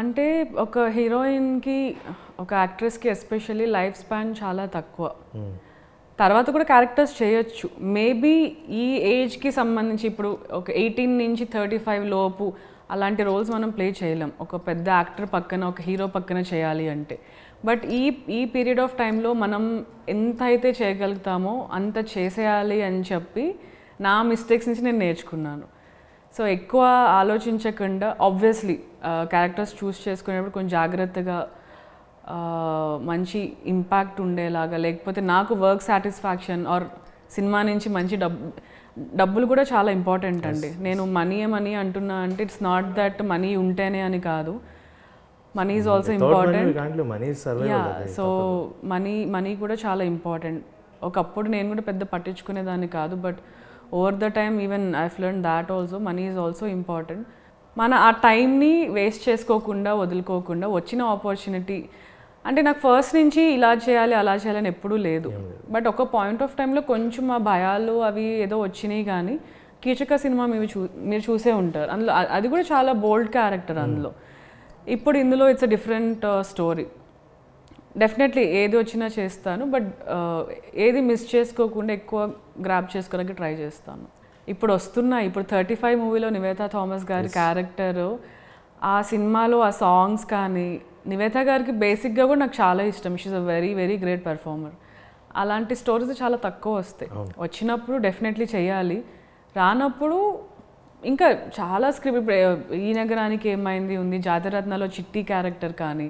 అంటే ఒక హీరోయిన్కి ఒక యాక్ట్రెస్కి ఎస్పెషల్లీ లైఫ్ స్పాన్ చాలా తక్కువ. తర్వాత కూడా క్యారెక్టర్స్ చేయొచ్చు. మేబీ ఈ ఏజ్కి సంబంధించి ఇప్పుడు ఒక 18 నుంచి 35 లోపు అలాంటి రోల్స్ మనం ప్లే చేయలేం ఒక పెద్ద యాక్టర్ పక్కన ఒక హీరో పక్కన చేయాలి అంటే. బట్ ఈ పీరియడ్ ఆఫ్ టైంలో మనం ఎంత అయితే చేయగలుగుతామో అంత చేసేయాలి అని చెప్పి నా మిస్టేక్స్ నుంచి నేను నేర్చుకున్నాను. సో ఎక్కువ ఆలోచించకుండా ఆబ్వియస్లీ క్యారెక్టర్స్ చూస్ చేసుకునేటప్పుడు కొంచెం జాగ్రత్తగా మంచి ఇంపాక్ట్ ఉండేలాగా, లేకపోతే నాకు వర్క్ సాటిస్ఫాక్షన్ ఆర్ సినిమా నుంచి మంచి డబ్బులు కూడా చాలా ఇంపార్టెంట్ అండి. నేను మనీ అంటున్నా అంటే ఇట్స్ నాట్ దట్ మనీ ఉంటేనే అని కాదు, money is also important. So money కూడా చాలా ఇంపార్టెంట్. ఒకప్పుడు నేను కూడా పెద్ద పట్టించుకునేదాన్ని కాదు, but over the time even I learn that also money is also important. మన ఆ టైంని వేస్ట్ చేసుకోకుండా వదులుకోకుండా వచ్చిన ఆపర్చునిటీ, అంటే నాకు ఫస్ట్ నుంచి ఇలా చేయాలి అలా చేయాలని ఎప్పుడూ లేదు. బట్ ఒక పాయింట్ ఆఫ్ టైంలో కొంచెం ఆ భయాలు అవి ఏదో వచ్చినాయి. కానీ కీచక సినిమా మీరు చూసే ఉంటారు. అందులో అది కూడా చాలా బోల్డ్ క్యారెక్టర్ అందులో. ఇప్పుడు ఇందులో it's a different story. Definitely ఏది వచ్చినా చేస్తాను, బట్ ఏది మిస్ చేసుకోకుండా ఎక్కువ గ్రాప్ చేసుకోవడానికి ట్రై చేస్తాను. ఇప్పుడు 35 మూవీలో నివేతా థామస్ గారి క్యారెక్టర్, ఆ సినిమాలో ఆ సాంగ్స్ కానీ, నివేతా గారికి బేసిక్గా కూడా నాకు చాలా ఇష్టం. She's a very very great performer. అలాంటి స్టోరీస్ చాలా తక్కువ వస్తాయి. వచ్చినప్పుడు డెఫినెట్లీ చేయాలి, రానప్పుడు ఇంకా చాలా స్క్రిప్ట్. ఈ నగరానికి ఏమైంది ఉంది, జాతిరత్నాలో చిట్టి క్యారెక్టర్ కానీ